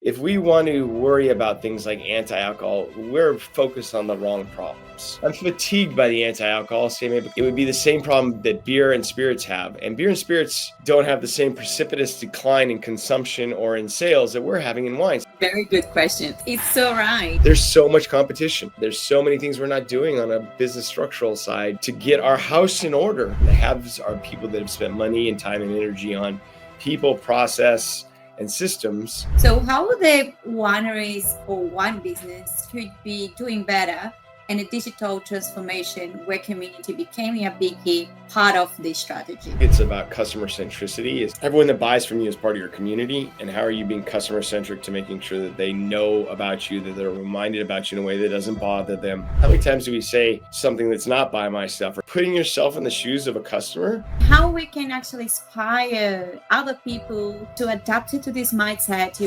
if we want to worry about things like anti-alcohol, we're focused on the wrong problems. I'm fatigued by the anti-alcohol statement. It would be the same problem that beer and spirits have. And beer and spirits don't have the same precipitous decline in consumption or in sales that we're having in wines. Very good question. It's so right. There's so much competition. There's so many things we're not doing on a business structural side to get our house in order. The haves are people that have spent money and time and energy on people, process, and systems. So how the wineries or wine business could be doing better in a digital transformation where community became a big part of the strategy? It's about customer centricity. It's everyone that buys from you is part of your community. And how are you being customer centric to making sure that they know about you, that they're reminded about you in a way that doesn't bother them? How many times do we say something that's not buy my stuff, or putting yourself in the shoes of a customer? How we can actually inspire other people to adapt to this mindset.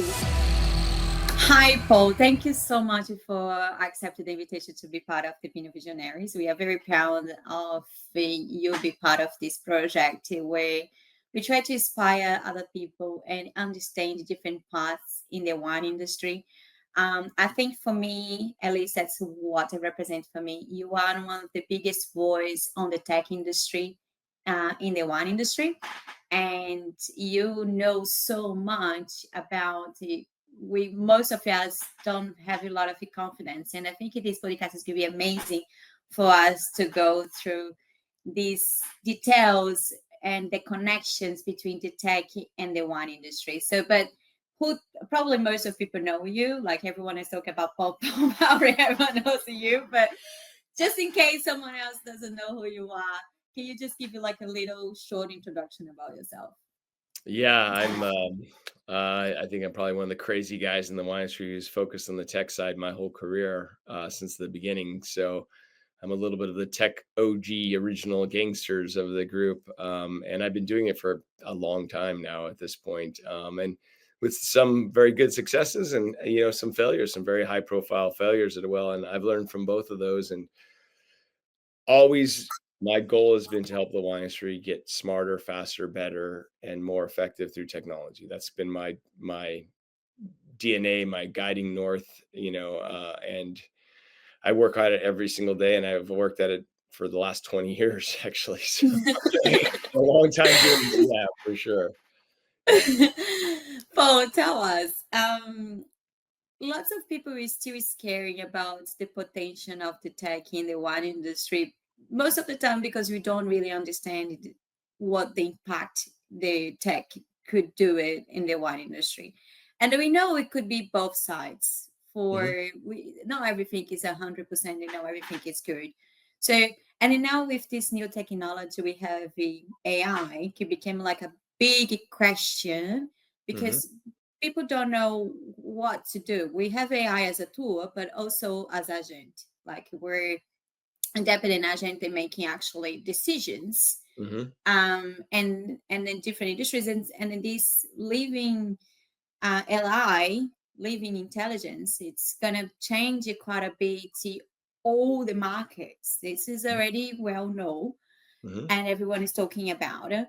Hi, Paul. Thank you so much for accepting the invitation to be part of the Vino Visionaries. We are very proud of you be part of this project where we try to inspire other people and understand the different paths in the wine industry. I think for me, at least that's what it represents for me. You are one of the biggest voice on the tech industry, in the wine industry, and you know so much about it. We most of us don't have a lot of confidence, and I think this podcast is going to be amazing for us to go through these details and the connections between the tech and the wine industry. So, but who probably most of people know you, like everyone is talking about Paul Mabray, everyone knows you, but just in case someone else doesn't know who you are, can you just give you like a little short introduction about yourself? Yeah, I think I'm probably one of the crazy guys in the wine industry who's focused on the tech side my whole career since the beginning. So I'm a little bit of the tech OG original gangsters of the group. And I've been doing it for a long time now at this point. And with some very good successes and, some failures, some very high profile failures as well. And I've learned from both of those. And always my goal has been to help the wine industry get smarter, faster, better, and more effective through technology. That's been my DNA, my guiding north, and I work on it every single day, and I've worked at it for the last 20 years, actually. So a long time doing it, yeah, for sure. Paul, tell us. Lots of people is still scared about the potential of the tech in the wine industry. Most of the time, because we don't really understand what the impact the tech could do it in the wine industry, and we know it could be both sides. Mhm. For we not everything is 100%, and not everything is good. So, and then now with this new technology, we have the AI. It became like a big question Mhm. because people don't know what to do. We have AI as a tool, but also as agent. Like we're independent agent in making actually decisions. Mhm. And in different industries, and in this living LI, living intelligence, it's gonna change it quite a bit to all the markets. This is already well known, Mhm. and everyone is talking about it,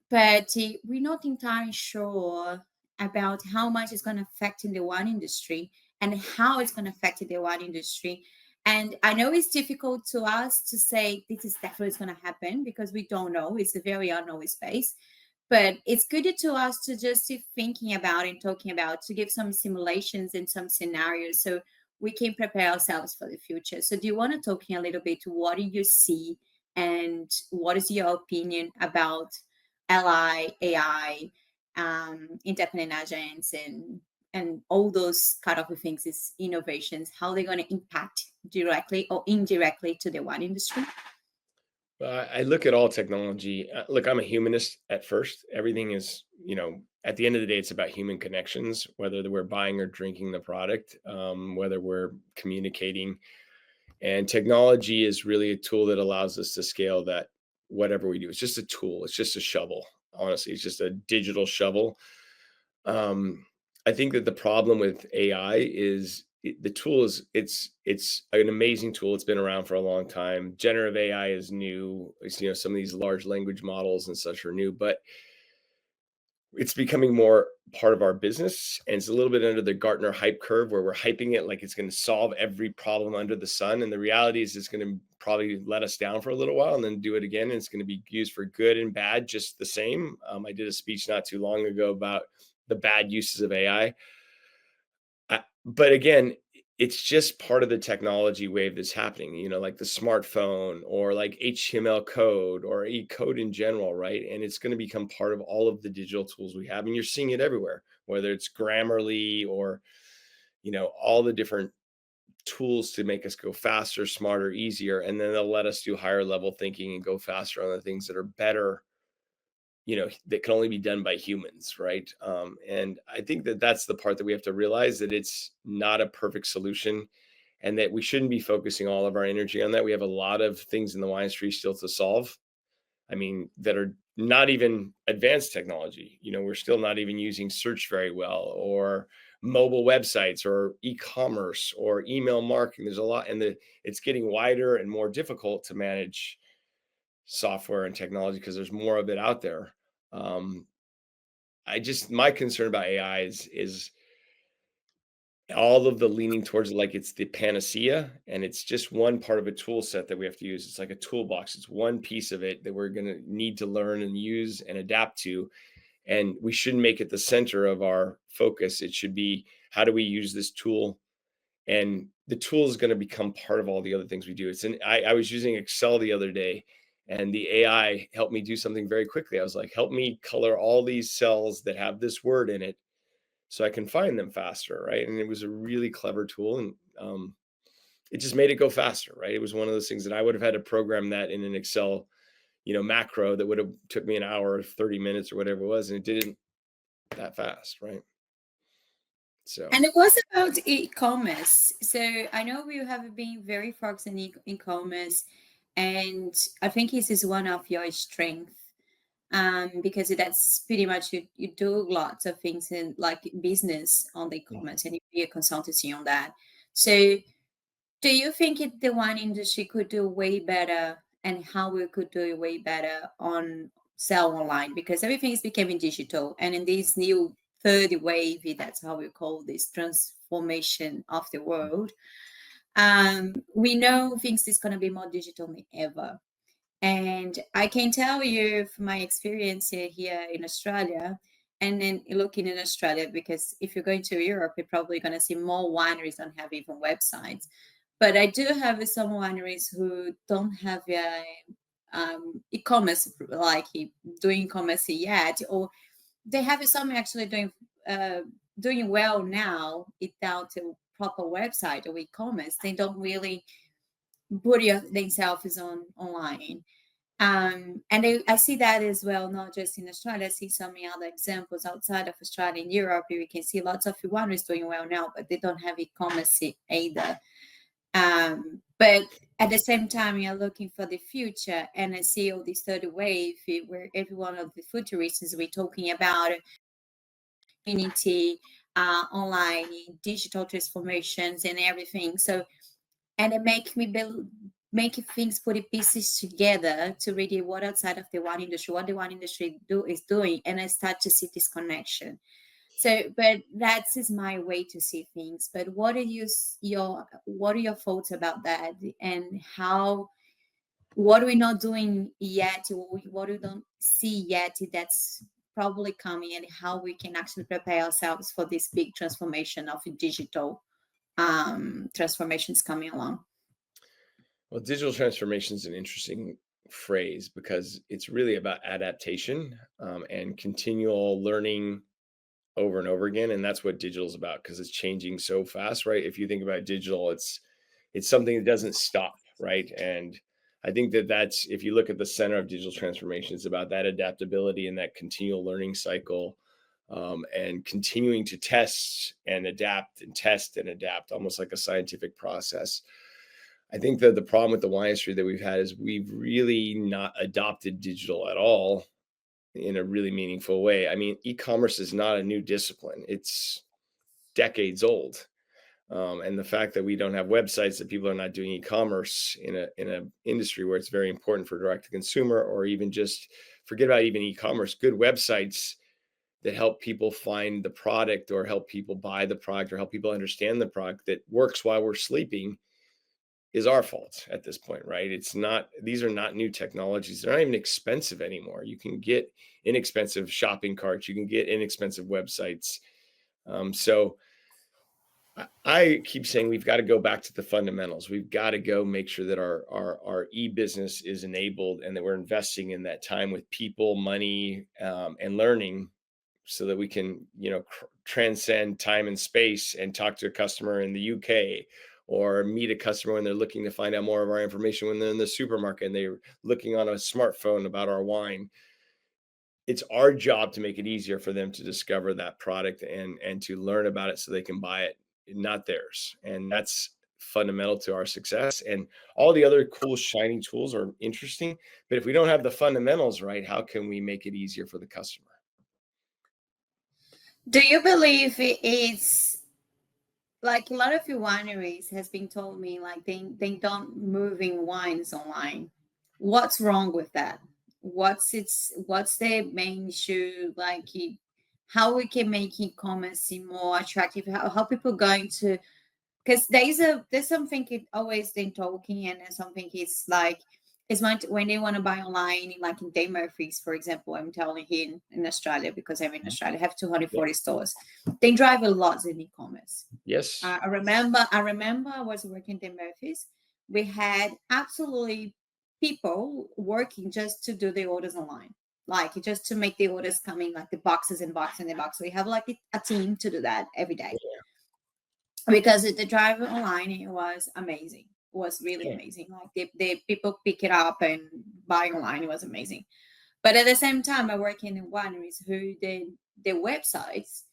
but we're not entirely sure about how much it's going to affect in the wine industry and how it's going to affect the wine industry. And I know it's difficult to us to say this is definitely going to happen because we don't know. It's a very unknown space. But it's good to us to just keep thinking about and talking about to give some simulations and some scenarios so we can prepare ourselves for the future. So do you want to talk a little bit what do you see and what is your opinion about LI, AI, independent agents, and all those kind of things is innovations, how they're going to impact directly or indirectly to the wine industry? I look at all technology. Look, I'm a humanist at first. Everything is, at the end of the day, it's about human connections, whether we're buying or drinking the product, whether we're communicating. And technology is really a tool that allows us to scale that whatever we do. It's just a tool. It's just a shovel. Honestly, it's just a digital shovel. Um, I think that the problem with AI is the tool is it's an amazing tool. It's been around for a long time. Generative AI is new. Some of these large language models and such are new, but it's becoming more part of our business, and it's a little bit under the Gartner hype curve where we're hyping it like it's going to solve every problem under the sun. And the reality is it's going to probably let us down for a little while and then do it again. And it's going to be used for good and bad just the same. I did a speech not too long ago about the bad uses of AI. But again, it's just part of the technology wave that's happening, like the smartphone or like HTML code or code in general, right? And it's going to become part of all of the digital tools we have. And you're seeing it everywhere, whether it's Grammarly or, all the different tools to make us go faster, smarter, easier. And then they'll let us do higher level thinking and go faster on the things that are better, that can only be done by humans, right? And I think that that's the part that we have to realize, that it's not a perfect solution, and that we shouldn't be focusing all of our energy on that. We have a lot of things in the wine industry still to solve. I mean, that are not even advanced technology. We're still not even using search very well, or mobile websites, or e-commerce, or email marketing. There's a lot, and it's getting wider and more difficult to manage software and technology because there's more of it out there. Um, my concern about AI is all of the leaning towards it like it's the panacea, and it's just one part of a tool set that we have to use. It's like a toolbox. It's one piece of it that we're going to need to learn and use and adapt to. And we shouldn't make it the center of our focus. It should be, how do we use this tool? And the tool is going to become part of all the other things we do. I was using Excel the other day, and the AI helped me do something very quickly. I was like, help me color all these cells that have this word in it so I can find them faster, right? And it was a really clever tool, and it just made it go faster, right? It was one of those things that I would have had to program that in an Excel, macro that would have took me an hour or 30 minutes or whatever it was, and it didn't that fast, right? So And it was about e-commerce. So I know we have been very focused on e-commerce, and I think this is one of your strengths, because that's pretty much you do lots of things in like business on the e-commerce, and you be a consultancy on that. So do you think the wine industry could do way better, and how we could do it way better on sell online? Because everything is becoming digital, and in this new third wave, that's how we call this transformation of the world. We know things is going to be more digital than ever. And I can tell you from my experience here in Australia, and then looking in Australia, because if you're going to Europe, you're probably going to see more wineries don't have even websites. But I do have some wineries who don't have e-commerce, like doing e-commerce yet, or they have some actually uh, doing well now without a proper website or e-commerce. They don't really put themselves on online. And I see that as well, not just in Australia. I see so many other examples outside of Australia. In Europe, we can see lots of wineries doing well now, but they don't have e-commerce either. But at the same time, you're looking for the future, and I see all this third wave where every one of the futurists we're talking about community, online, digital transformations, and everything. So, and it make me build, make things put the pieces together to really what outside of the wine industry, what the wine industry is doing, and I start to see this connection. So, but that is my way to see things. But what are what are your thoughts about that, and how? What are we not doing yet? What we don't see yet that's probably coming, and how we can actually prepare ourselves for this big transformation of digital transformations coming along. Well, digital transformation is an interesting phrase because it's really about adaptation, and continual learning over and over again. And that's what digital is about, because it's changing so fast, right? If you think about digital, it's something that doesn't stop, right? And I think that that's, if you look at the center of digital transformation, it's about that adaptability and that continual learning cycle, and continuing to test and adapt and test and adapt, almost like a scientific process. I think that the problem with the wine industry that we've had is we've really not adopted digital at all in a really meaningful way. I mean, e-commerce is not a new discipline. It's decades old. And the fact that we don't have websites, that people are not doing e-commerce in a industry where it's very important for direct to consumer, or even just forget about even e-commerce, good websites that help people find the product or help people buy the product or help people understand the product that works while we're sleeping is our fault at this point, right? It's not, these are not new technologies. They're not even expensive anymore. You can get inexpensive shopping carts, you can get inexpensive websites. So I keep saying we've got to go back to the fundamentals. We've got to go make sure that our e-business is enabled and that we're investing in that time with people, money, and learning so that we can, transcend time and space and talk to a customer in the UK or meet a customer when they're looking to find out more of our information when they're in the supermarket and they're looking on a smartphone about our wine. It's our job to make it easier for them to discover that product and to learn about it so they can buy it, not theirs. And that's fundamental to our success. And all the other cool shiny tools are interesting, but if we don't have the fundamentals right, how can we make it easier for the customer? Do you believe it's like a lot of your wineries has been told me like they don't moving wines online? What's wrong with that? What's the main issue? Like how we can make e-commerce seem more attractive? How people going to, because there's something it always been talking, and there's something it's like it's much when they want to buy online, like in Dave Murphy's, for example. I'm telling here in Australia, because I'm in Australia, have Yeah. 240 stores. They drive a lot in e-commerce. Yes. I remember I was working at Dave Murphy's. We had absolutely people working just to do the orders online, like just to make the orders coming, like the boxes and boxes and the box. We have like a team to do that every day, because the drive online, it was amazing. It was really Yeah. amazing. Like the people pick it up and buy online. It was amazing. But at the same time, I work in wineries who the websites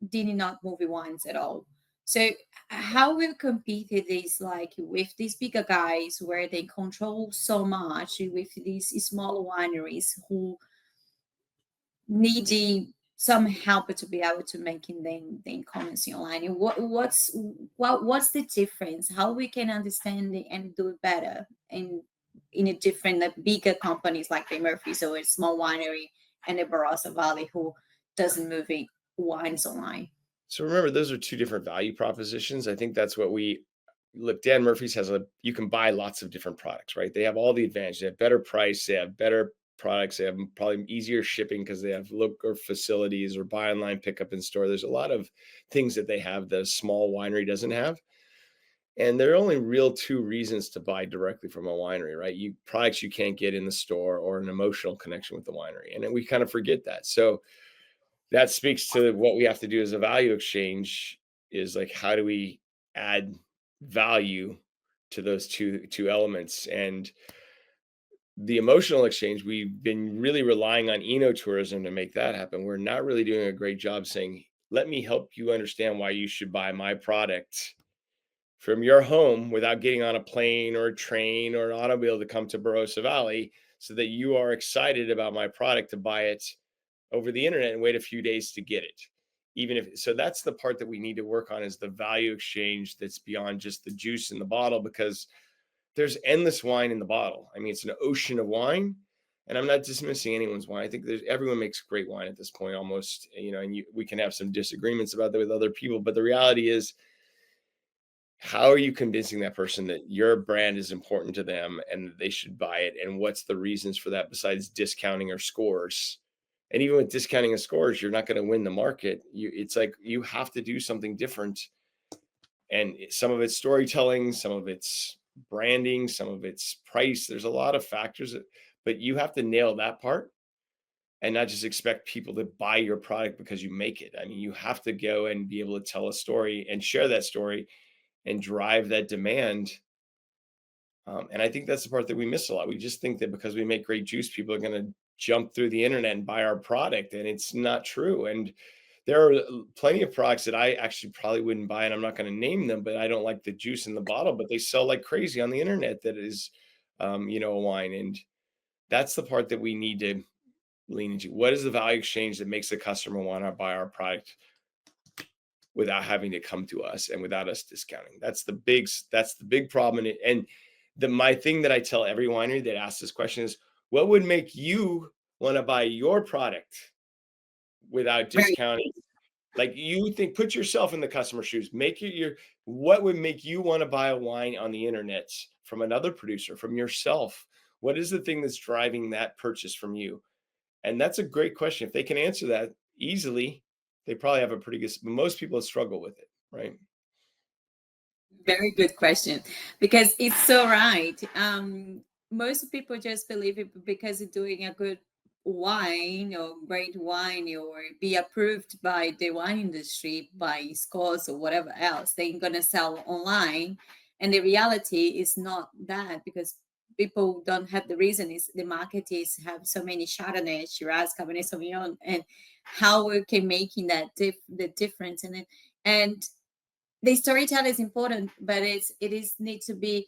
did not move wines at all. So how we competed is like with these bigger guys where they control so much with these smaller wineries who needing some help to be able to making the e-commerce online. And what's the difference? How we can understand it and do it better in a different, like bigger companies like the Murphys or a small winery and the Barossa Valley who doesn't move it, wines online. So remember, those are two different value propositions. I think that's what we look. Dan Murphy's has you can buy lots of different products, right? They have all the advantages. They have better price. They have better products. They have probably easier shipping because they have local facilities or buy online, pickup in store. There's a lot of things that they have that a small winery doesn't have. And there are only real two reasons to buy directly from a winery, right? You products you can't get in the store or an emotional connection with the winery. And then we kind of forget that. So that speaks to what we have to do as a value exchange is like, how do we add value to those two elements? And the emotional exchange, we've been really relying on enotourism to make that happen. We're not really doing a great job saying, let me help you understand why you should buy my product from your home without getting on a plane or a train or an automobile to come to Barossa Valley, so that you are excited about my product to buy it over the internet and wait a few days to get it. Even if so, that's the part that we need to work on, is the value exchange that's beyond just the juice in the bottle, because there's endless wine in the bottle. I mean, it's an ocean of wine. And I'm not dismissing anyone's wine. I think everyone makes great wine at this point, almost, and we can have some disagreements about that with other people. But the reality is, how are you convincing that person that your brand is important to them and that they should buy it? And what's the reasons for that besides discounting or scores? And even with discounting and scores, you're not going to win the market. It's like you have to do something different. And some of it's storytelling, some of it's branding, some of it's price. There's a lot of factors, but you have to nail that part and not just expect people to buy your product because you make it. I mean, you have to go and be able to tell a story and share that story and drive that demand. And I think that's the part that we miss a lot. We just think that because we make great juice, people are going to jump through the internet and buy our product, and it's not true. And there are plenty of products that I actually probably wouldn't buy, and I'm not going to name them, but I don't like the juice in the bottle, but they sell like crazy on the internet. That is, a wine, and that's the part that we need to lean into. What is the value exchange that makes the customer want to buy our product without having to come to us and without us discounting? That's the big problem. And my thing that I tell every winery that asks this question is, what would make you want to buy your product without Very discounting. Like, you think, put yourself in the customer's shoes. Make your what would make you wanna buy a wine on the internet from another producer, from yourself? What is the thing that's driving that purchase from you? And that's a great question. If they can answer that easily, they probably have a pretty good most people struggle with it, right? Very good question, because it's so right. Most people just believe it because it's doing a good wine or great wine or be approved by the wine industry by scores or whatever else they're gonna sell online. And the reality is not that, because people don't have the reason. Is the market is have so many Chardonnay, Shiraz, Cabernet Sauvignon, and how we can making that the difference in it. And the storytelling is important, but it is need to be.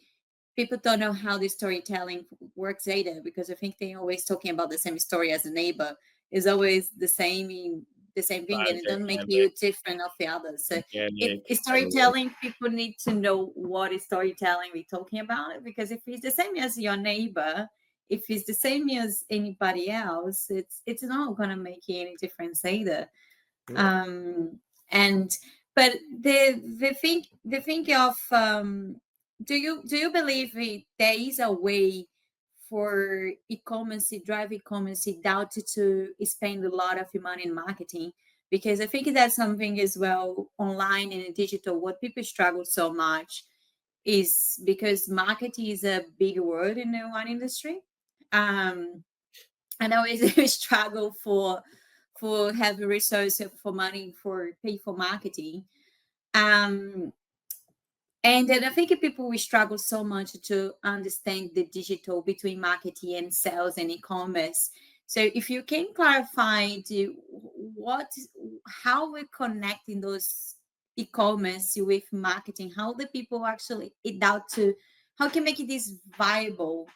People don't know how the storytelling works either, because I think they're always talking about the same story as a neighbor. Is always the same in the same thing, and it doesn't make you Dynamic, different of the others. So if organic, it's genuine. storytelling, people need to know what is storytelling we're talking about, because if it's the same as your neighbor, if it's the same as anybody else, it's not going to make any difference either. Yeah. um and but the thing of do you believe there is a way for e-commerce drive e-commerce without to spend a lot of your money in marketing? Because I think that's something as well online and in digital. What people struggle so much is because marketing is a big word in the wine industry. um and I always struggle for having resources for money for pay for marketing. Um, and then I think people will struggle so much to understand the digital between marketing and sales and e-commerce. So if you can clarify what how we're connecting those e-commerce with marketing, how the people actually adapt to, how can make this viable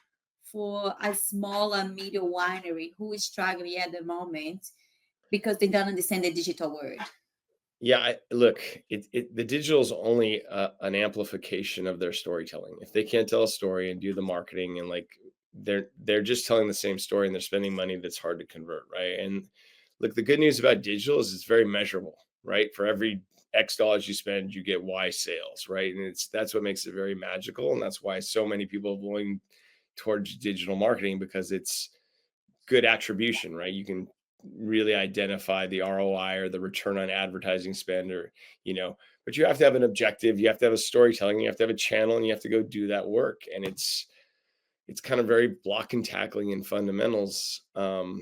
for a small and medium winery who is struggling at the moment because they don't understand the digital world. Yeah, look, the digital is only an amplification of their storytelling. If they can't tell a story and do the marketing and like they're just telling the same story and they're spending money that's hard to convert, right? And look, the good news about digital is it's very measurable, right? For every X dollars you spend, you get Y sales, right? And that's what makes it very magical, and that's why so many people are going towards digital marketing, because it's good attribution, right? You can really identify the ROI or the return on advertising spend, or, but you have to have an objective, you have to have a storytelling, you have to have a channel, and you have to go do that work. And it's kind of very block and tackling and fundamentals. But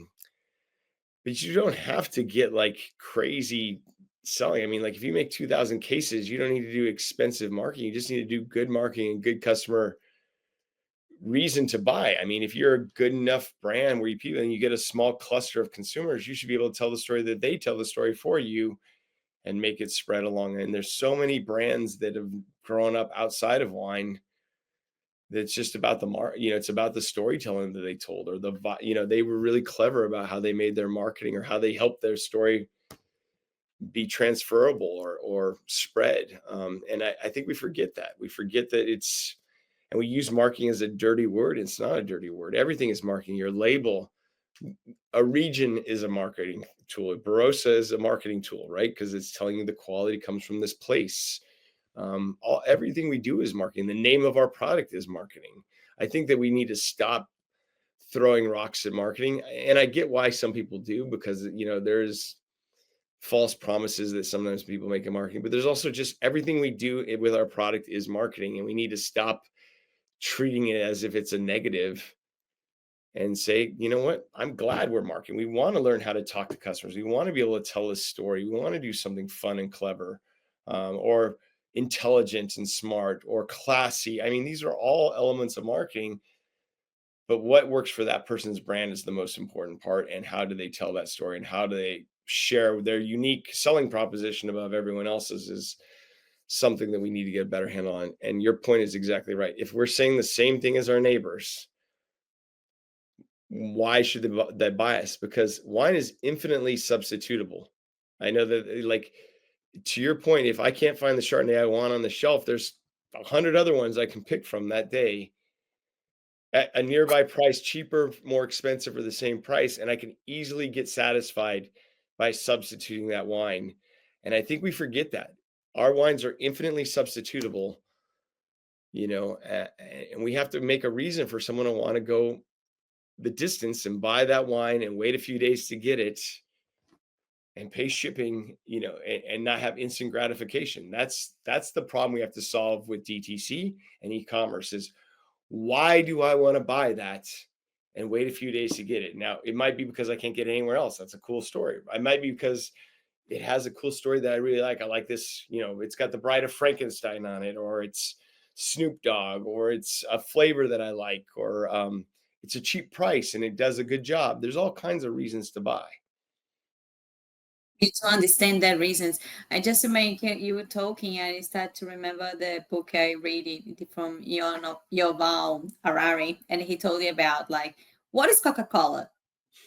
you don't have to get like crazy selling. I mean, like if you make 2,000 cases, you don't need to do expensive marketing. You just need to do good marketing and good customer reason to buy. I mean, if you're a good enough brand where people and you get a small cluster of consumers, you should be able to tell the story that they tell the story for you and make it spread along. And there's so many brands that have grown up outside of wine that's just about it's about the storytelling that they told, or they were really clever about how they made their marketing or how they helped their story be transferable or spread. And I think we forget that. We forget that and we use marketing as a dirty word. It's not a dirty word. Everything is marketing. Your label, a region is a marketing tool. Barossa is a marketing tool, right? Because it's telling you the quality comes from this place. Everything we do is marketing. The name of our product is marketing. I think that we need to stop throwing rocks at marketing. And I get why some people do, because, there's false promises that sometimes people make in marketing, but there's also just everything we do with our product is marketing. And we need to stop treating it as if it's a negative and say, you know what, I'm glad we're marketing. We want to learn how to talk to customers. We want to be able to tell this story. We want to do something fun and clever, or intelligent and smart or classy. I mean, these are all elements of marketing, but what works for that person's brand is the most important part. And how do they tell that story, and how do they share their unique selling proposition above everyone else's is something that we need to get a better handle on. And your point is exactly right. If we're saying the same thing as our neighbors, why should they buy us? Because wine is infinitely substitutable. I know that, like, to your point, if I can't find the Chardonnay I want on the shelf, there's 100 other ones I can pick from that day at a nearby price, cheaper, more expensive, or the same price, and I can easily get satisfied by substituting that wine. And I think we forget that. Our wines are infinitely substitutable, and we have to make a reason for someone to want to go the distance and buy that wine and wait a few days to get it and pay shipping, and not have instant gratification. That's the problem we have to solve with DTC and e-commerce is why do I want to buy that and wait a few days to get it? Now, it might be because I can't get it anywhere else. That's a cool story. It might be because it has a cool story that I really like. I like this, it's got the Bride of Frankenstein on it, or it's Snoop Dogg, or it's a flavor that I like, or it's a cheap price and it does a good job. There's all kinds of reasons to buy. You to understand the reasons. I just make you were talking, and I start to remember the book I read it from Yuval Harari, and he told you about like what is Coca-Cola?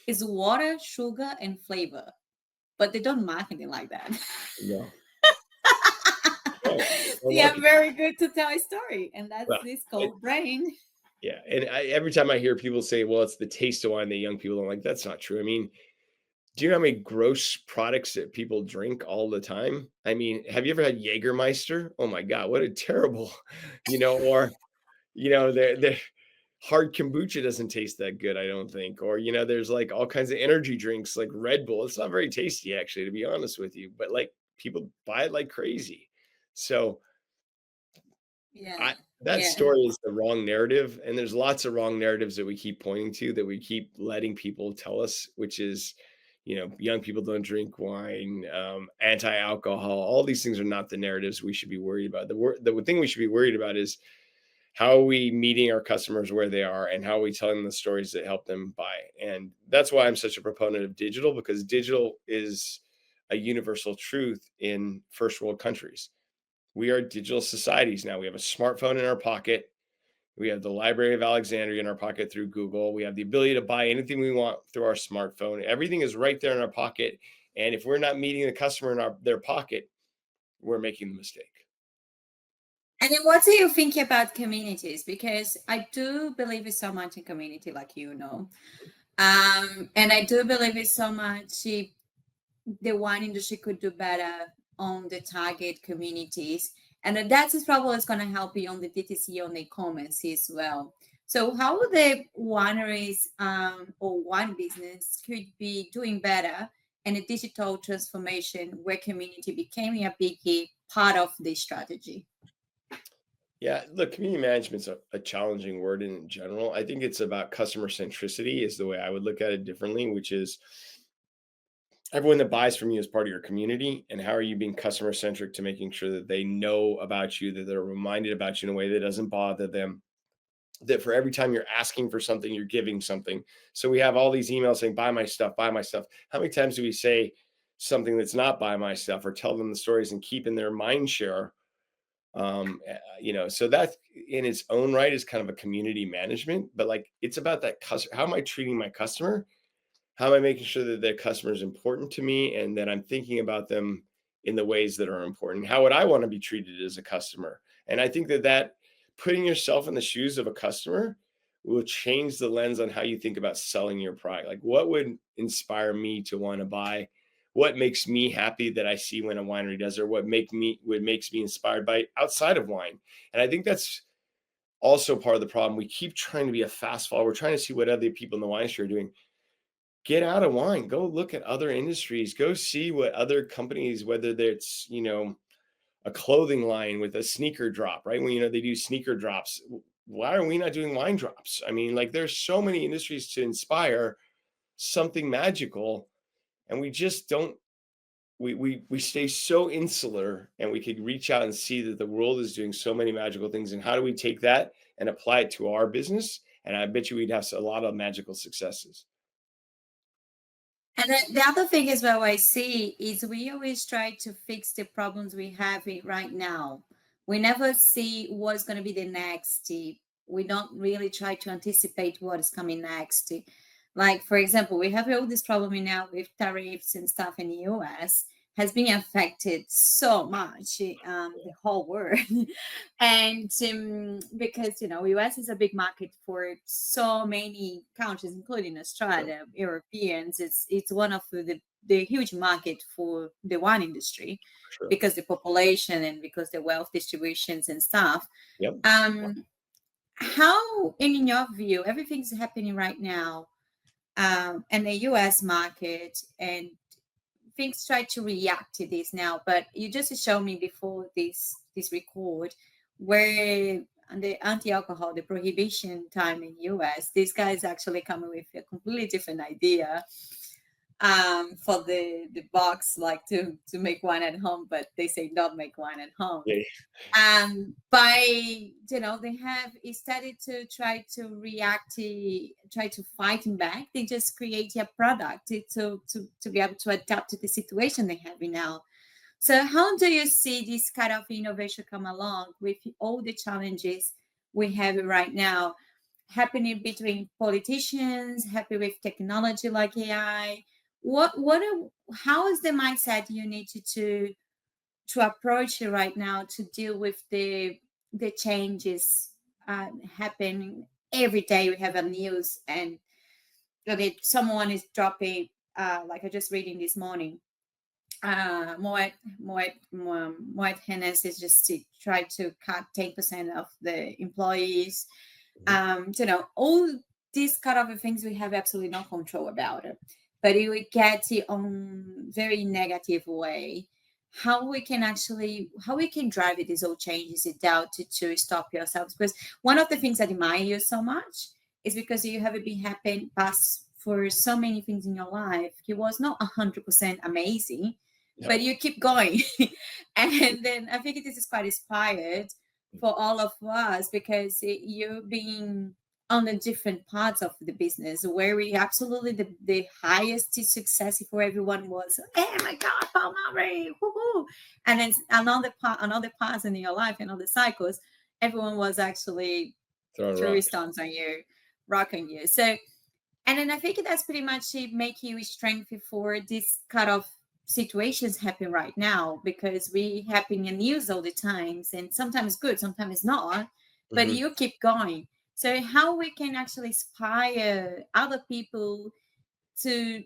It's water, sugar, and flavor, but they don't market it like that. No, no, no They are market. very good to tell a story, and that's Well, this it- called brain. yeah, and every time I hear people say, "Well, it's the taste of wine that young people don't like," that's not true. I mean, do you know how many gross products that people drink all the time? I mean, have you ever had Jägermeister? Oh my god, what a terrible, or the hard kombucha doesn't taste that good, I don't think. Or there's like all kinds of energy drinks like Red Bull. It's not very tasty, actually, to be honest with you. But like people buy it like crazy. So Yeah, I that yeah. story is the wrong narrative, and there's lots of wrong narratives that we keep pointing to, that we keep letting people tell us, which is, young people don't drink wine, anti-alcohol. All these things are not the narratives we should be worried about. The thing we should be worried about is how are we meeting our customers where they are, and how are we telling them the stories that help them buy. And that's why I'm such a proponent of digital, because digital is a universal truth in first world countries. We are digital societies now. We have a smartphone in our pocket. We have the Library of Alexandria in our pocket through Google. We have the ability to buy anything we want through our smartphone. Everything is right there in our pocket. And if we're not meeting the customer in their pocket, we're making the mistake. And then what do you think about communities? Because I do believe so much in community, like and I do believe so much the wine industry could do better on the target communities. And that is probably what's going to help you on the DTC, on the e-commerce as well. So how the wineries or wine business could be doing better in a digital transformation where community became a big part of the strategy? Yeah, look, community management's a challenging word in general. I think it's about customer centricity, is the way I would look at it differently, which is everyone that buys from you is part of your community. And how are you being customer centric to making sure that they know about you, that they're reminded about you in a way that doesn't bother them, that for every time you're asking for something, you're giving something. So we have all these emails saying, buy my stuff, buy my stuff. How many times do we say something that's not buy my stuff, or tell them the stories and keep in their mind share? So that in its own right is kind of a community management, but like it's about that customer. How am I treating my customer? How am I making sure that their customer is important to me, and that I'm thinking about them in the ways that are important? How would I want to be treated as a customer? And I think that putting yourself in the shoes of a customer will change the lens on how you think about selling your product. Like, what would inspire me to want to buy? What makes me happy that I see when a winery does, or what makes me inspired by outside of wine? And I think that's also part of the problem. We keep trying to be a fast follower. We're trying to see what other people in the wine industry are doing. Get out of wine, go look at other industries, go see what other companies, whether it's a clothing line with a sneaker drop, right? When they do sneaker drops, why are we not doing wine drops? I mean, like, there's so many industries to inspire something magical, and we just don't. We stay so insular, and we could reach out and see that the world is doing so many magical things. And how do we take that and apply it to our business? And I bet you we'd have a lot of magical successes. And then the other thing as well I see is we always try to fix the problems we have right now. We never see what's going to be the next. We don't really try to anticipate what is coming next. Like, for example, we have all this problem now with tariffs and stuff in the US has been affected so much, the whole world. And because US is a big market for so many countries, including Australia, Europeans. It's one of the the huge market for the wine industry Sure. because the population and because the wealth distributions and stuff. Yep. Um, how, in your view, everything's happening right now in the US market, and things try to react to this now, but you just showed me before this record where on the anti-alcohol, the prohibition time in US, these guys actually coming with a completely different idea for the box, like to make wine at home, but they say not make wine at home. Yeah. By they have started to try to react to try to fighting back. They just create a product to be able to adapt to the situation they have now. So how do you see this kind of innovation come along with all the challenges we have right now happening between politicians, happy with technology like AI? How is the mindset you need to approach it right now to deal with the changes happening every day? We have a news, and that someone is dropping, like I just reading this morning, Moet Hennes is just to try to cut 10% of the employees. Mhm. All these kind of things we have absolutely no control about it, but it would get it on very negative way. How we can drive it, these all changes it down to stop yourselves, because one of the things I admire you so much is because you have been happen past for so many things in your life. It was not 100% amazing, but No. you keep going. And then I think this is quite inspired for all of us, because you're being on the different parts of the business where we absolutely the highest success for everyone was, oh my god, Paul Mabray, woohoo. And then another parts in your life and other cycles, everyone was actually Throwing throwing rocks. stones on you, rocking you. So, and then I think that's pretty much it make you strength for this kind of situations happen right now, because we happen in news all the times, and sometimes good, sometimes not, but Mhm. you keep going. So how we can actually inspire other people to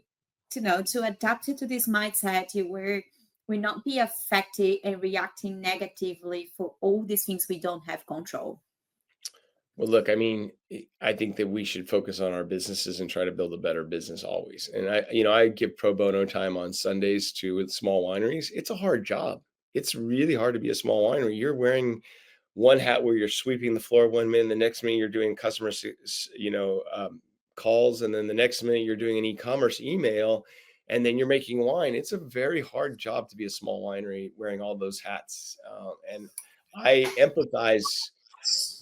to adapt it to this mindset where we not be affected and reacting negatively for all these things we don't have control. Well, look, I mean, I think that we should focus on our businesses and try to build a better business always. And I give pro bono time on Sundays to small wineries. It's a hard job. It's really hard to be a small winery. You're wearing one hat where you're sweeping the floor one minute, the next minute you're doing calls, and then the next minute you're doing an e-commerce email, and then you're making wine. It's a very hard job to be a small winery wearing all those hats. And I empathize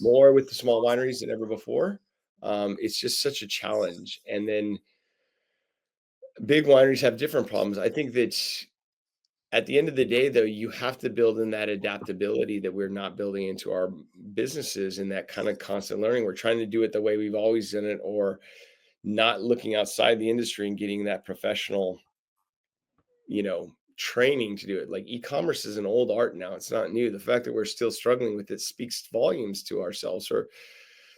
more with the small wineries than ever before. It's just such a challenge. And then big wineries have different problems. I think that at the end of the day, though, you have to build in that adaptability that we're not building into our businesses, and that kind of constant learning. We're trying to do it the way we've always done it, or not looking outside the industry and getting that professional, training to do it. Like e-commerce is an old art now. It's not new. The fact that we're still struggling with it speaks volumes to ourselves. Or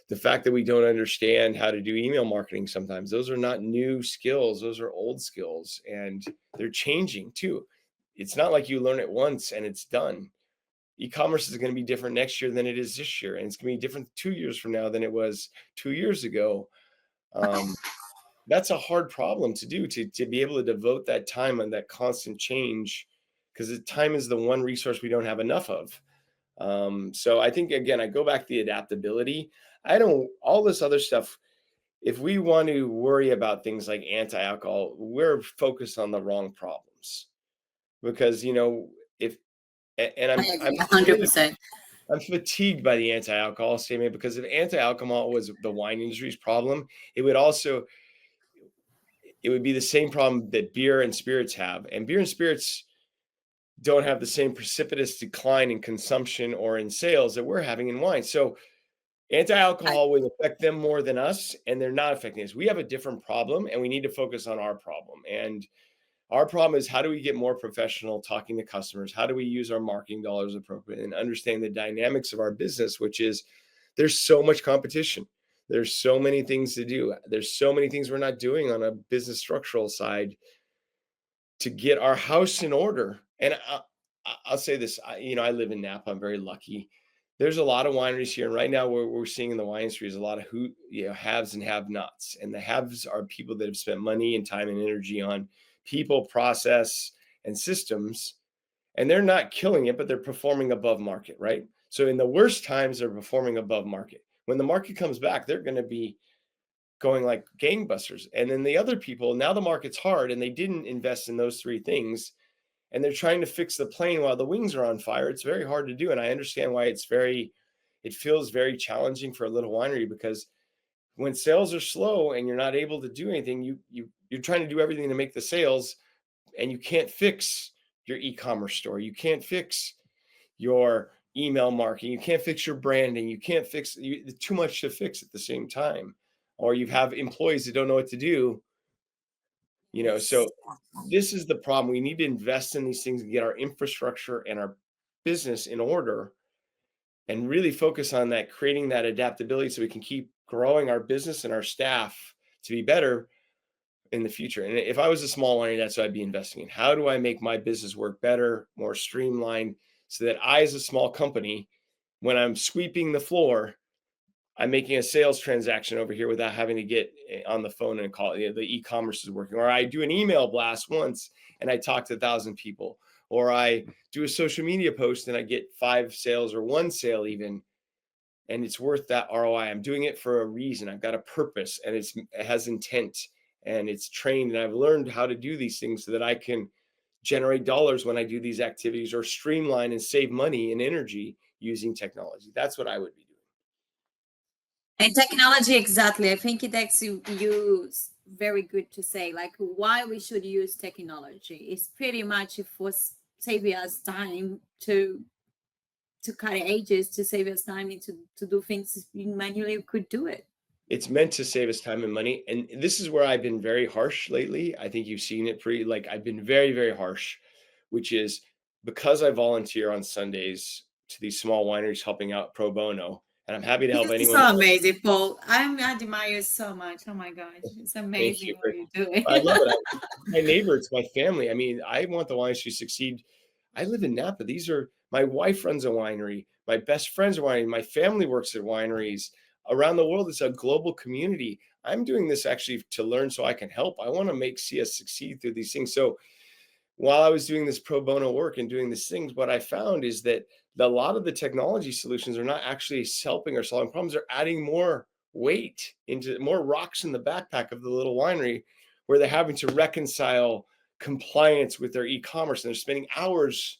the fact that we don't understand how to do email marketing sometimes. Those are not new skills. Those are old skills, and they're changing too. It's not like you learn it once and it's done. E-commerce is going to be different next year than it is this year, and it's going to be different 2 years from now than it was 2 years ago. Um, that's a hard problem to do, to be able to devote that time on that constant change, because time is the one resource we don't have enough of. So I think, again, I go back to the adaptability. I don't all this other stuff. If we want to worry about things like anti-alcohol, we're focused on the wrong problems, because if and I I'm agree, really 100%. I'm fatigued by the anti-alcohol statement, because if anti-alcohol was the wine industry's problem, it would also it would be the same problem that beer and spirits have. And beer and spirits don't have the same precipitous decline in consumption or in sales that we're having in wine. So I, anti-alcohol will affect them more than us, and they're not affecting us. We have a different problem, and we need to focus on our problem. And our problem is, how do we get more professional talking to customers? How do we use our marketing dollars appropriately and understand the dynamics of our business, which is there's so much competition. There's so many things to do. There's so many things we're not doing on a business structural side. to get our house in order. And I'll say this, I live in Napa. I'm very lucky. There's a lot of wineries here, and right now what we're seeing in the wine industry is a lot of haves and have-nots. And the haves are people that have spent money and time and energy on people, process, and systems, and they're not killing it, but they're performing above market, right? So in the worst times, they're performing above market. When the market comes back, they're going to be going like gangbusters. And then the other people, now the market's hard and they didn't invest in those three things, and they're trying to fix the plane while the wings are on fire. It's very hard to do. And I understand why it feels very challenging for a little winery, because when sales are slow and you're not able to do anything, you're trying to do everything to make the sales, and you can't fix your e-commerce store. You can't fix your email marketing. You can't fix your branding. You can't fix too much to fix at the same time. Or you have employees that don't know what to do, Yes. so this is the problem. We need to invest in these things and get our infrastructure and our business in order, and really focus on that, creating that adaptability so we can keep growing our business and our staff to be better in the future. And if I was a small winery, that's what I'd be investing in. How do I make my business work better, more streamlined, so that I, as a small company, when I'm sweeping the floor, I'm making a sales transaction over here without having to get on the phone and call. The e-commerce is working. Or I do an email blast once and I talk to 1,000 people. Or I do a social media post and I get 5 sales or 1 sale even. And it's worth that ROI. I'm doing it for a reason. I've got a purpose, and it has intent, and it's trained. And I've learned how to do these things so that I can generate dollars when I do these activities, or streamline and save money and energy using technology. That's what I would be doing. And technology, exactly. I think that's you very good to say. Like why we should use technology is pretty much for saving us time to cut ages, to save us time and to do things we manually could do it. It's meant to save us time and money. And this is where I've been very harsh lately. I think you've seen it like I've been very, very harsh, which is because I volunteer on Sundays to these small wineries helping out pro bono. And I'm happy to help This is anyone so that wants. amazing, Paul. I admire you so much. Oh my gosh, it's Thank amazing you. what you're doing. I love it. It's my neighbor, it's my family. I mean, I want the wineries to succeed. I live in Napa. My wife runs a winery. My best friends are winery. My family works at wineries around the world. It's a global community. I'm doing this actually to learn so I can help. I want to see us succeed through these things. So while I was doing this pro bono work and doing these things, what I found is that a lot of the technology solutions are not actually helping or solving problems. They're adding more weight, into more rocks in the backpack of the little winery, where they're having to reconcile compliance with their e-commerce, and they're spending hours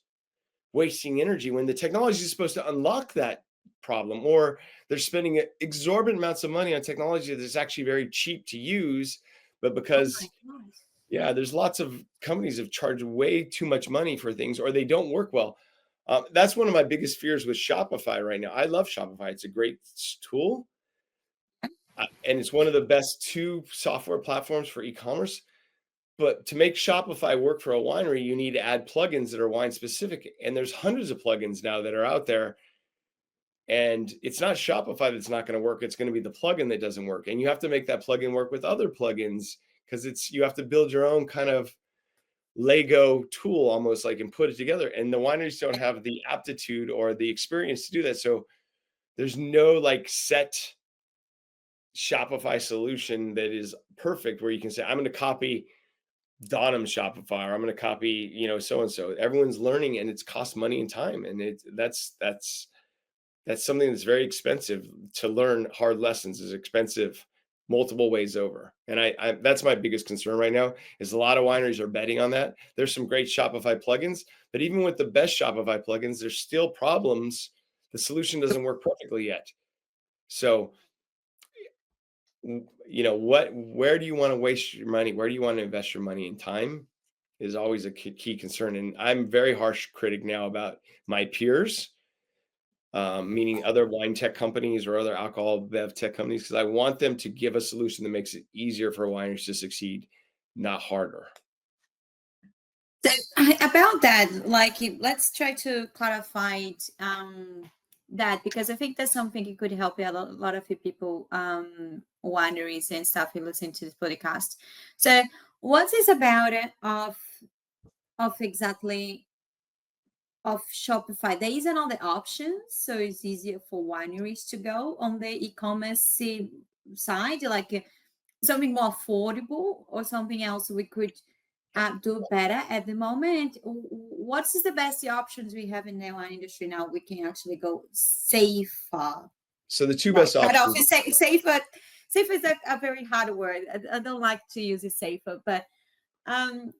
wasting energy when the technology is supposed to unlock that problem. Or they're spending exorbitant amounts of money on technology that's actually very cheap to use, but Oh my because gosh. yeah, there's lots of companies have charged way too much money for things, or they don't work well. That's one of my biggest fears with Shopify right now. I love Shopify. It's a great tool, and it's one of the best 2 software platforms for e-commerce. But to make Shopify work for a winery, you need to add plugins that are wine specific. And there's hundreds of plugins now that are out there. And it's not Shopify that's not going to work. It's going to be the plugin that doesn't work. And you have to make that plugin work with other plugins, because you have to build your own kind of Lego tool almost, like, and put it together. And the wineries don't have the aptitude or the experience to do that. So there's no like set Shopify solution that is perfect where you can say, I'm going to copy Donham Shopify, or I'm going to copy, so and so. Everyone's learning, and it's cost money and time. And that's something that's very expensive to learn. Hard lessons is expensive multiple ways over. And I that's my biggest concern right now, is a lot of wineries are betting on that. There's some great Shopify plugins, but even with the best Shopify plugins, there's still problems. The solution doesn't work perfectly yet. So, where do you want to waste your money? Where do you want to invest your money and time is always a key concern. And I'm very harsh critic now about my peers, meaning other wine tech companies or other alcohol bev tech companies, because I want them to give a solution that makes it easier for wineries to succeed, not harder. So about that, like, let's try to clarify it, that, because I think that's something it could help a lot of people, wineries and stuff who listen to this podcast. So, what is about it of of exactly of Shopify. There is another option, so it's easier for wineries to go on the e-commerce side, like something more affordable or something else we could do better at the moment. What's the best options we have in the wine industry now? We can actually go safer. So the two Like best cut off options. is safer. Safer is a very hard word. I don't like to use it safer, but um,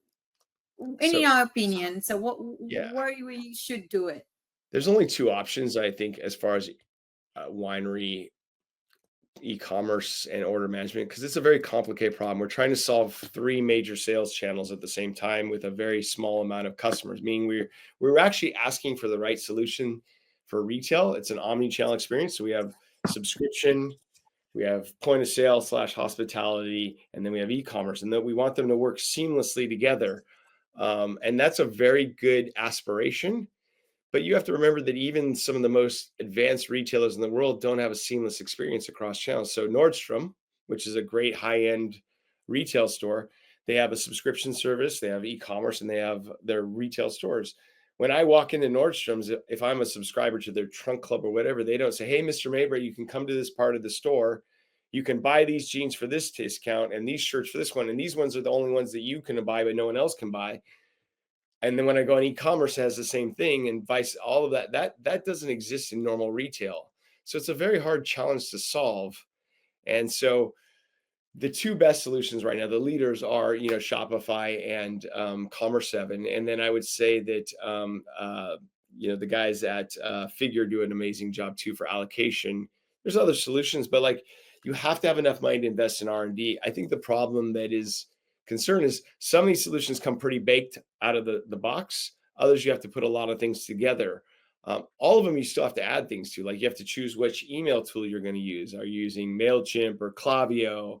in So your opinion, so yeah, where we should do it? there's only two options I think as far as winery e-commerce and order management, because it's a very complicated problem. We're trying to solve three major sales channels at the same time with a very small amount of customers, meaning we're actually asking for the right solution for retail. It's an omni-channel experience. So we have subscription, we have point of sale slash hospitality, and then we have e-commerce, and that we want them to work seamlessly together. And that's a very good aspiration. But you have to remember that even some of the most advanced retailers in the world don't have a seamless experience across channels. So Nordstrom, which is a great high-end retail store, they have a subscription service, they have e-commerce, and they have their retail stores. When I walk into Nordstrom's, if I'm a subscriber to their trunk club or whatever, they don't say, "Hey, Mr. Mabray, you can come to this part of the store. You can buy these jeans for this discount and these shirts for this one. And these ones are the only ones that you can buy, but no one else can buy." And then when I go on e-commerce, it has the same thing, and vice all of that. That doesn't exist in normal retail. So it's a very hard challenge to solve. And so the two best solutions right now, the leaders are, Shopify and Commerce 7. And then I would say that the guys at Figure do an amazing job too for allocation. There's other solutions, but like you have to have enough money to invest in R&D. I think the problem that is concern is some of these solutions come pretty baked out of the box. Others you have to put a lot of things together. All of them you still have to add things to. Like you have to choose which email tool you're going to use. Are you using MailChimp or Klaviyo?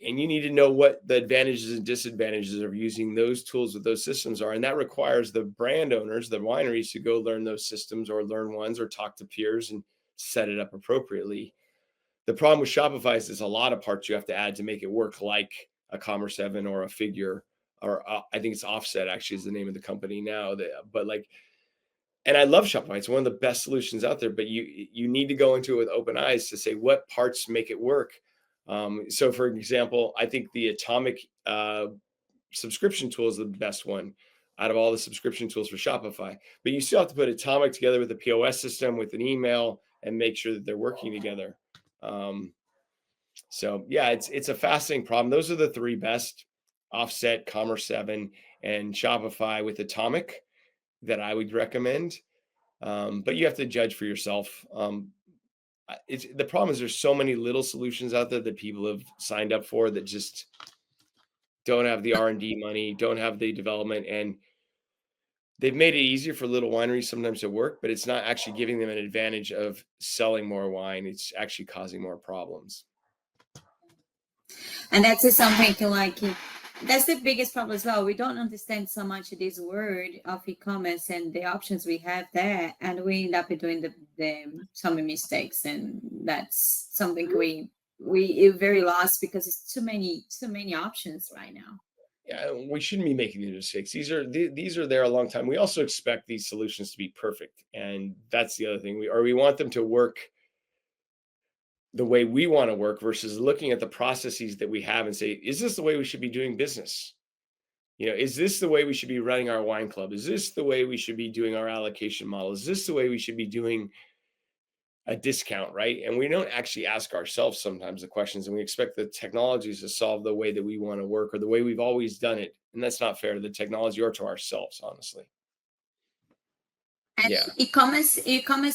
And you need to know what the advantages and disadvantages of using those tools with those systems are. And that requires the brand owners, the wineries, to go learn those systems or learn ones or talk to peers and set it up appropriately. The problem with Shopify is there's a lot of parts you have to add to make it work like a Commerce 7 or a Figure, or I think it's Offset actually is the name of the company now. But like, and I love Shopify. It's one of the best solutions out there, but you need to go into it with open eyes to say what parts make it work. So for example, I think the Atomic subscription tool is the best one out of all the subscription tools for Shopify. But you still have to put Atomic together with a POS system, with an email, and make sure that they're working together. So yeah, it's a fascinating problem. Those are the three best: Offset, Commerce 7, and Shopify with Atomic that I would recommend. But you have to judge for yourself. The problem is there's so many little solutions out there that people have signed up for that just don't have the R&D money, don't have the development, and they've made it easier for little wineries sometimes to work, but it's not actually giving them an advantage of selling more wine. It's actually causing more problems. And that's something like that's the biggest problem as well. We don't understand so much this word of e-commerce and the options we have there, and we end up doing the some mistakes, and that's something we very lost because it's too many options right now. Yeah, we shouldn't be making these mistakes. These are there a long time. We also expect these solutions to be perfect, and that's the other thing. We want them to work the way we want to work versus looking at the processes that we have and say, is this the way we should be doing business? Is this the way we should be running our wine club? Is this the way we should be doing our allocation model? Is this the way we should be doing a discount, right? And we don't actually ask ourselves sometimes the questions, and we expect the technologies to solve the way that we want to work or the way we've always done it. And that's not fair to the technology or to ourselves, honestly. And Yeah. e-commerce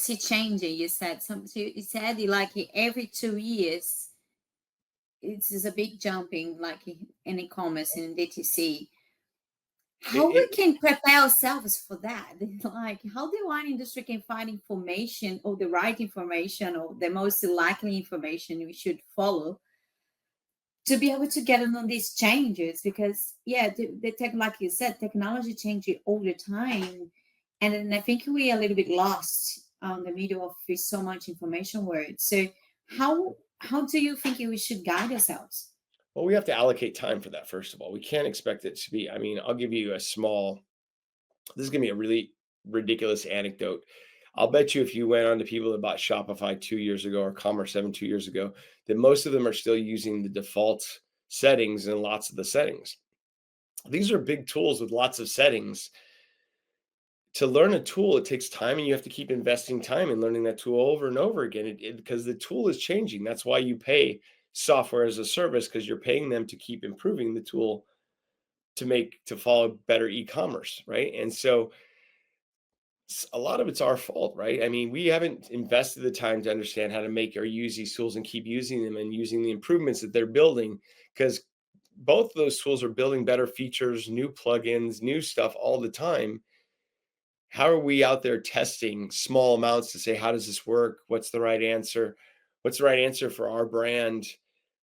is changing. You said something. You said like every 2 years, it's a big jumping like in e-commerce and DTC. How we can prepare ourselves for that? Like how the wine industry can find information or the right information or the most likely information we should follow to be able to get on these changes? Because yeah, the tech, like you said, technology changes all the time, and then I think we are a little bit lost on the middle of with so much information word. So how do you think we should guide ourselves? Well, we have to allocate time for that, first of all. We can't expect it to be, I mean, I'll give you a small, this is gonna be a really ridiculous anecdote. I'll bet you if you went on to people that bought Shopify 2 years ago or Commerce 7 2 years ago, that most of them are still using the default settings in lots of the settings. These are big tools with lots of settings. To learn a tool, it takes time, and you have to keep investing time in learning that tool over and over again, because the tool is changing. That's why you pay software as a service, because you're paying them to keep improving the tool to follow better e-commerce, right? And so a lot of it's our fault, right? I mean, we haven't invested the time to understand how to make or use these tools and keep using them and using the improvements that they're building, because both of those tools are building better features, new plugins, new stuff all the time. How are we out there testing small amounts to say, how does this work? What's the right answer? What's the right answer for our brand?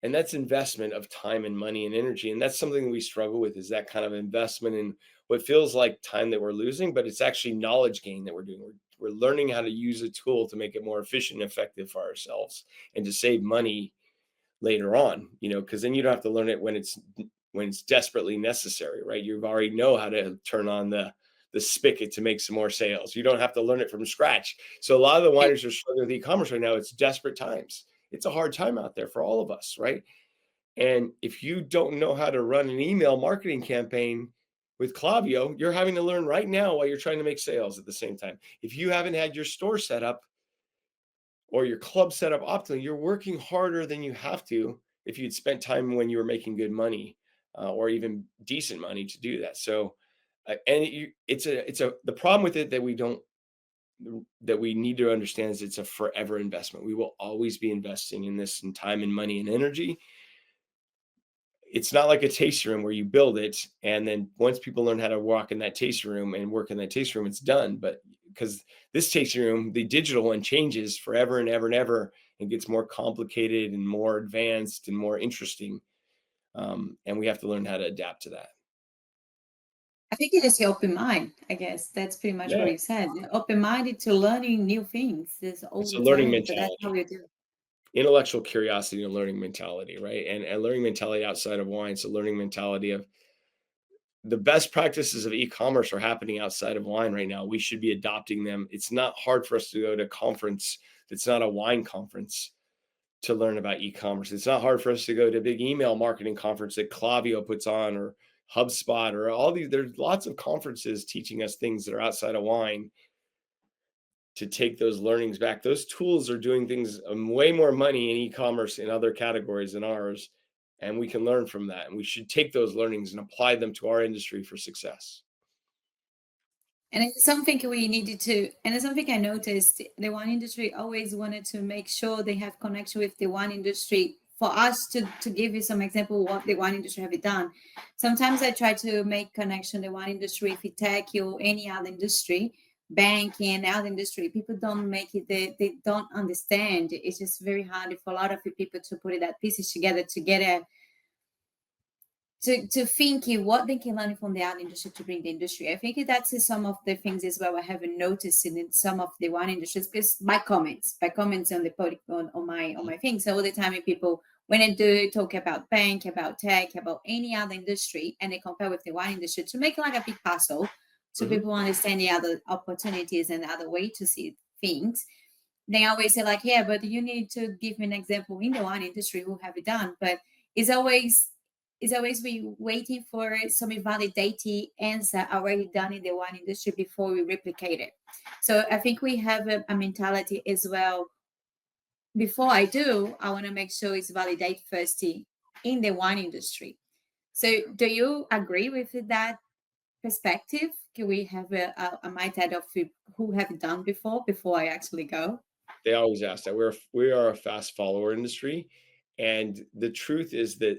And that's investment of time and money and energy. And that's something we struggle with, is that kind of investment in what feels like time that we're losing, but it's actually knowledge gain that we're doing. We're learning how to use a tool to make it more efficient and effective for ourselves and to save money later on, because then you don't have to learn it when it's desperately necessary, right? You already know how to turn on the spigot to make some more sales. You don't have to learn it from scratch. So a lot of the wineries are struggling with e-commerce right now. It's desperate times. It's a hard time out there for all of us, right? And if you don't know how to run an email marketing campaign with Klaviyo, you're having to learn right now while you're trying to make sales at the same time. If you haven't had your store set up or your club set up optimally, you're working harder than you have to if you'd spent time when you were making good money, or even decent money to do that. So, the problem with it that we need to understand is it's a forever investment. We will always be investing in this in time and money and energy. It's not like a tasting room where you build it and then once people learn how to walk in that tasting room and work in that tasting room, it's done. But because this tasting room, the digital one, changes forever and ever and ever and gets more complicated and more advanced and more interesting. And we have to learn how to adapt to that. I think it is the open mind. I guess that's pretty much what Yeah, you said. Open-minded to learning new things is all it's a the learning time. So that's how mentality, we do. intellectual curiosity, and learning mentality, right? And learning mentality outside of wine. So learning mentality of the best practices of e-commerce are happening outside of wine right now. We should be adopting them. It's not hard for us to go to a conference that's not a wine conference to learn about e-commerce. It's not hard for us to go to a big email marketing conference that Klaviyo puts on, or HubSpot, or all these. There's lots of conferences teaching us things that are outside of wine to take those learnings back. Those tools are doing things, way more money in e-commerce in other categories than ours, and we can learn from that. And we should take those learnings and apply them to our industry for success. And it's something we needed to, and it's something I noticed. The wine industry always wanted to make sure they have connection with the wine industry. For us to give you some example what the wine industry have done. Sometimes I try to make connection the wine industry with tech or any other industry, banking, other industry. People don't make it. They don't understand. It's just very hard for a lot of the people to put that pieces together to get a to thinking what they can learn from the art industry to bring the industry. I think that's some of the things as well I haven't noticed in some of the wine industries because by comments on the on my things. So all the time when people when I do talk about bank, about tech, about any other industry, and they compare with the wine industry to make like a big puzzle so Mhm. people understand the other opportunities and the other way to see things. They always say like, yeah, but you need to give me an example in the wine industry who have it done. But it's always we waiting for some validated answer already done in the wine industry before we replicate it. So I think we have a mentality as well. Before I do, I want to make sure it's validated first in the wine industry. So do you agree with that perspective? Can we have a mindset of who have done before I actually go? They always ask that. We are a fast follower industry, and the truth is that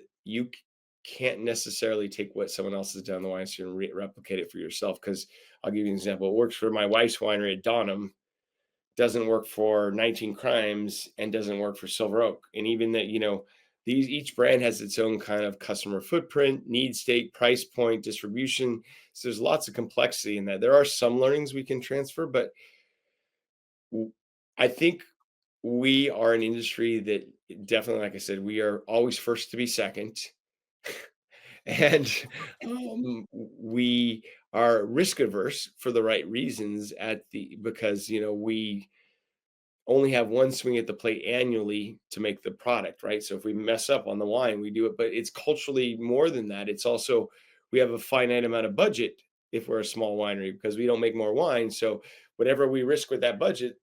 can't necessarily take what someone else has done in the wine industry and replicate it for yourself. Because I'll give you an example. It works for my wife's winery at Donham, doesn't work for 19 Crimes, and doesn't work for Silver Oak. And even that, these each brand has its own kind of customer footprint, need state, price point, distribution. So there's lots of complexity in that. There are some learnings we can transfer, but I think we are an industry that definitely, like I said, we are always first to be second. And we are risk averse for the right reasons because we only have one swing at the plate annually to make the product, right? So if we mess up on the wine, we do it, but it's culturally more than that. It's also we have a finite amount of budget if we're a small winery because we don't make more wine. So whatever we risk with that budget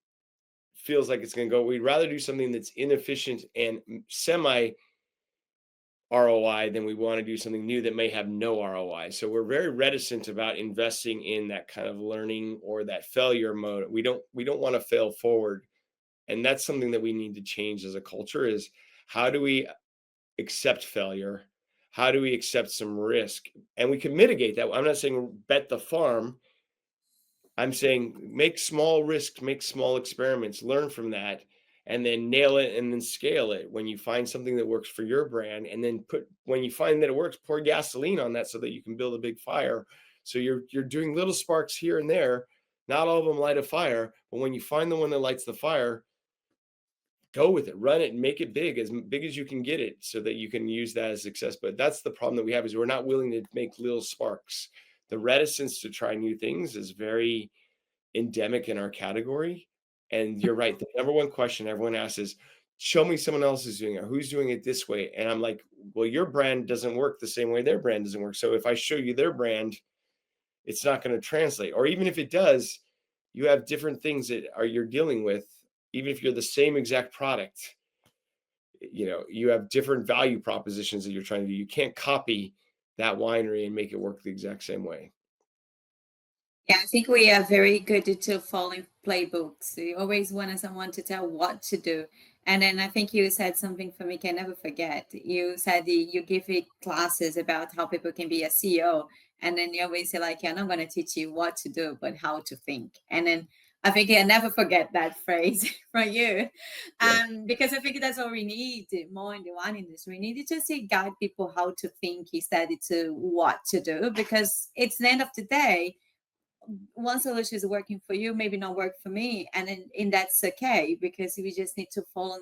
feels like it's going to go. We'd rather do something that's inefficient and semi ROI than we want to do something new that may have no ROI. So we're very reticent about investing in that kind of learning or that failure mode. We don't want to fail forward. And that's something that we need to change as a culture is how do we accept failure? How do we accept some risk? And we can mitigate that. I'm not saying bet the farm. I'm saying make small risks, make small experiments, learn from that, and then nail it and then scale it when you find something that works for your brand. And then when you find that it works, pour gasoline on that so that you can build a big fire. So you're doing little sparks here and there. Not all of them light a fire, but when you find the one that lights the fire, go with it, run it, and make it big as you can get it so that you can use that as success. But that's the problem that we have is we're not willing to make little sparks. The reticence to try new things is very endemic in our category. And you're right. The number one question everyone asks is, show me someone else is doing it. Who's doing it this way? And I'm like, well, your brand doesn't work the same way their brand doesn't work. So if I show you their brand, it's not going to translate. Or even if it does, you have different things that are you're dealing with. Even if you're the same exact product, you have different value propositions that you're trying to do. You can't copy that winery and make it work the exact same way. Yeah, I think we are very good to following playbooks. We always want someone to tell what to do. And then I think you said something for me can never forget. You said you give it classes about how people can be a CEO. And then you always say, like, yeah, I'm not going to teach you what to do, but how to think. And then I think I never forget that phrase from you. Yeah. Because I think that's what we need more in the wine industry. We need to just guide people how to think instead to what to do, because it's the end of the day one solution is working for you, maybe not work for me, and in that's okay because we just need to follow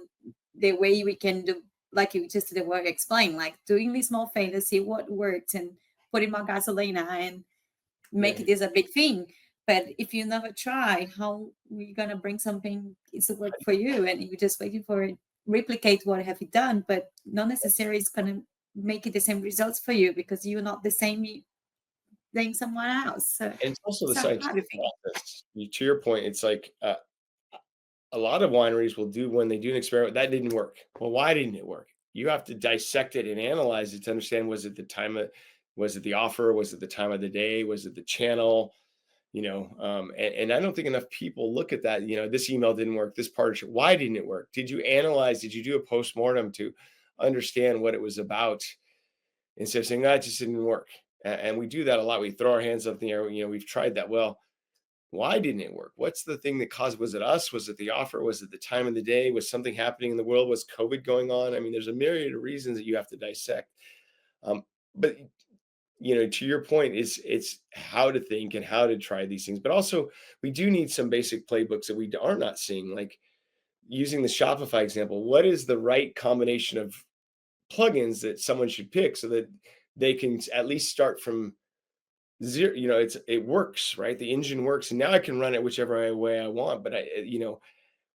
the way we can do, like you just the work explain, like doing these small things, see what works, and putting more gasoline and make Yeah. this a big thing. But if you never try, how are you gonna bring something to work for you, and you're just waiting for it replicate what have you done, but not necessarily it's gonna make it the same results for you because you're not the same than someone else. So And it's also the it's a hard scientific thing. process. To your point, it's like a lot of wineries will do when they do an experiment that didn't work. Well, why didn't it work? You have to dissect it and analyze it to understand was it the offer, was it the time of the day, was it the channel, and I don't think enough people look at that. This email didn't work, this partnership, why didn't it work? Did you analyze? Did you do a post-mortem to understand what it was about instead of saying that just didn't work? And we do that a lot. We throw our hands up in the air. We've tried that. Well, why didn't it work? What's the thing that caused? Was it us? Was it the offer? Was it the time of the day? Was something happening in the world? Was COVID going on? I mean, there's a myriad of reasons that you have to dissect. But to your point, it's how to think and how to try these things. But also, we do need some basic playbooks that we are not seeing. Like using the Shopify example, what is the right combination of plugins that someone should pick so that they can at least start from zero? It works, right? The engine works, and now I can run it whichever way I want. But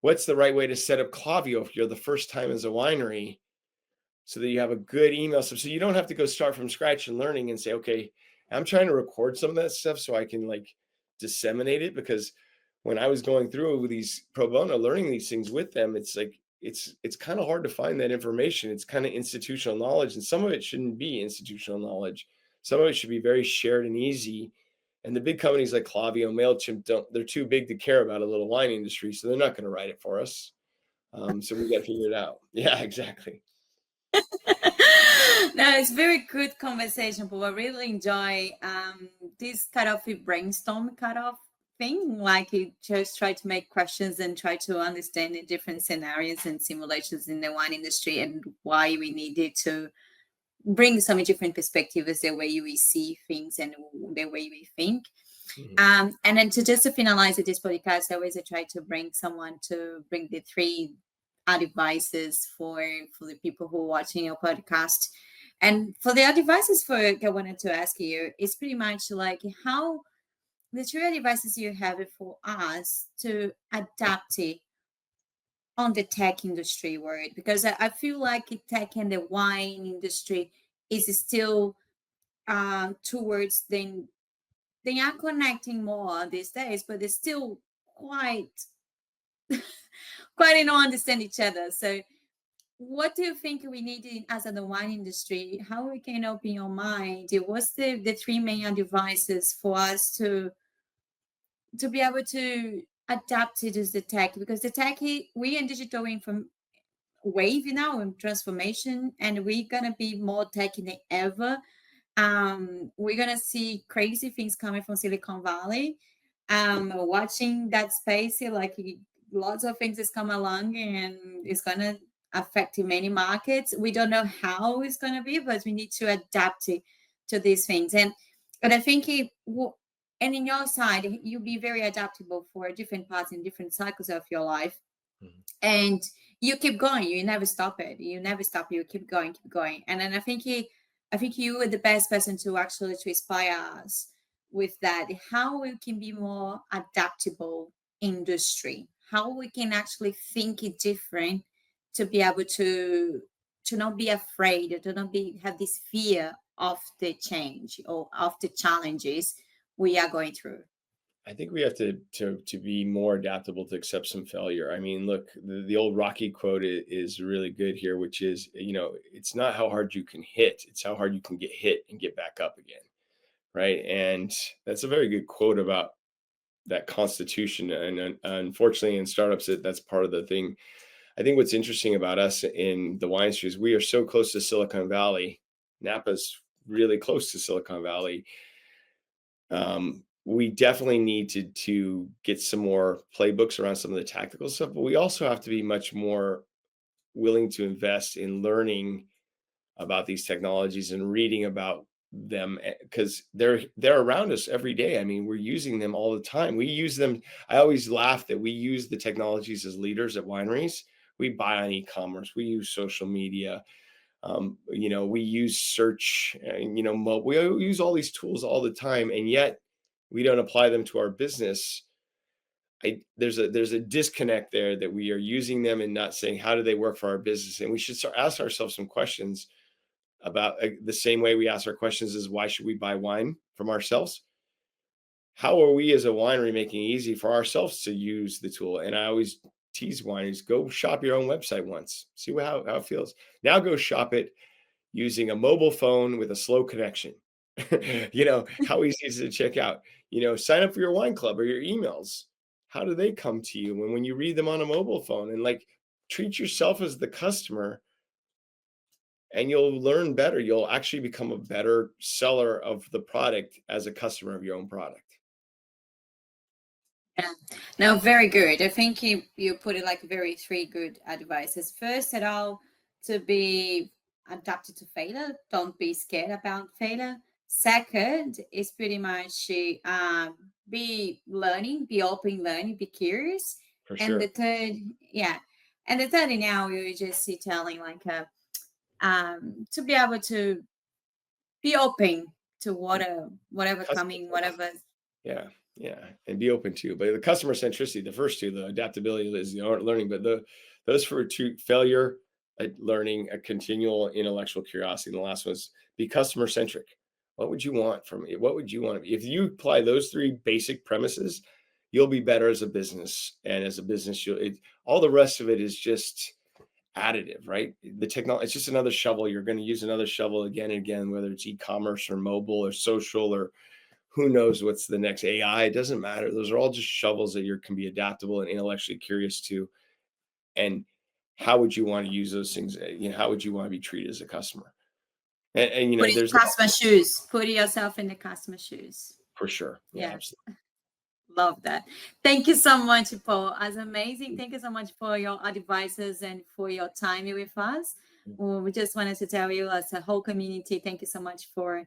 what's the right way to set up Klaviyo if you're the first time as a winery, so that you have a good email system, so you don't have to go start from scratch and learning and say, okay, I'm trying to record some of that stuff so I can like disseminate it. Because when I was going through these pro bono learning these things with them, it's like it's kind of hard to find that information. It's kind of institutional knowledge, and some of it shouldn't be institutional knowledge. Some of it should be very shared and easy. And the big companies like Klaviyo, MailChimp, they're too big to care about a little wine industry, so they're not going to write it for us. So we got to figure it out. Yeah, exactly. No, it's very good conversation, but I really enjoy this kind of a brainstorm kind of thing. Like you just try to make questions and try to understand the different scenarios and simulations in the wine industry and why we needed to bring some different perspectives, the way we see things and the way we think. Mhm. And then to just to finalize this podcast, I always try to bring someone to bring the three advices for the people who are watching your podcast. And for the advices for I wanted to ask you is pretty much like how the three advices you have for us to adapt it on the tech industry world, because I feel like the tech and the wine industry is still towards they are connecting more these days, but they're still quite they don't understand each other. So what do you think we need as in the wine industry? How we can open your mind? What's the three main advices for us to be able to adapt it as the tech? Because the tech we in digital from wave now and transformation, and we're gonna be more tech than ever. We're gonna see crazy things coming from Silicon Valley. Watching that space, like lots of things is come along, and it's gonna affect many markets. We don't know how it's gonna be, but we need to adapt it to these things. And I think and in your side, you'll be very adaptable for different parts and different cycles of your life, Mhm. and you keep going. You never stop it. You never stop. You keep going. And then I think you are the best person to actually to inspire us with that. How we can be more adaptable industry. How we can actually think it different to be able to not be afraid, to not be have this fear of the change or of the challenges we are going through. I think we have to be more adaptable to accept some failure. I mean, look, the old Rocky quote is really good here, which is, it's not how hard you can hit, it's how hard you can get hit and get back up again, right? And that's a very good quote about that constitution. And unfortunately, in startups, that's part of the thing. I think what's interesting about us in the wine industry is we are so close to Silicon Valley. Napa's really close to Silicon Valley. We definitely need to get some more playbooks around some of the tactical stuff, but we also have to be much more willing to invest in learning about these technologies and reading about them, because they're around us every day. I mean, we're using them all the time. We use them. I always laugh that we use the technologies as leaders at wineries. We buy on e-commerce. We use social media. We use search. We use all these tools all the time, and yet we don't apply them to our business. There's a disconnect there, that we are using them and not saying how do they work for our business, and we should start ask ourselves some questions about, the same way we ask our questions is why should we buy wine from ourselves? How are we as a winery making it easy for ourselves to use the tool? And I always tease wineries, go shop your own website once, see how it feels. Now go shop it using a mobile phone with a slow connection. How easy is it to check out? Sign up for your wine club or your emails. How do they come to you when you read them on a mobile phone? And like, treat yourself as the customer, and you'll learn better. You'll actually become a better seller of the product as a customer of your own product. Yeah. No, very good. I think you put it like very three good advices. First at all, to be adapted to failure. Don't be scared about failure. Second is pretty much be learning, be open learning, be curious. For And the sure. third, yeah. And the third now you're just telling like to be able to be open to whatever Customer coming, centric. whatever. Yeah, yeah, and be open to. But the customer centricity, the first two, the adaptability is the art learning, but those for two, failure at learning, a continual intellectual curiosity. And the last one is be customer centric. What would you want from me? What would you want? If you apply those three basic premises, you'll be better as a business. And as a business, all the rest of it is just additive, right? The technology, it's just another shovel. You're going to use another shovel again and again, whether it's e-commerce or mobile or social, or who knows what's the next AI. It doesn't matter. Those are all just shovels that you can be adaptable and intellectually curious to. And how would you want to use those things? How would you want to be treated as a customer? And Put in there's customer shoes. Put yourself in the customer shoes. for sure. Yeah, Yeah, absolutely. love that. Thank you so much, Paul. As amazing. Thank you so much for your advices and for your time with us. Well, we just wanted to tell you, as a whole community, thank you so much for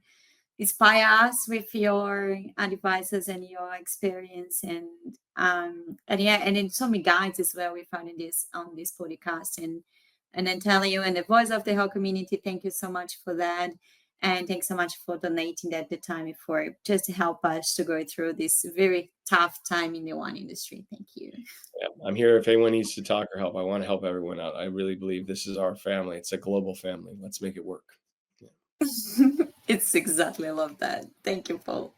inspire us with your advices and your experience. And And yeah, and then so many guides as well we found in this on this podcast, and then telling you and the voice of the whole community. Thank you so much for that, and thanks so much for donating at the time for just to help us to go through this very tough time in the wine industry. Thank you. Yeah, I'm here if anyone needs to talk or help. I want to help everyone out. I really believe this is our family. It's a global family. Let's make it work. Yeah. It's exactly, I love that. Thank you, Paul.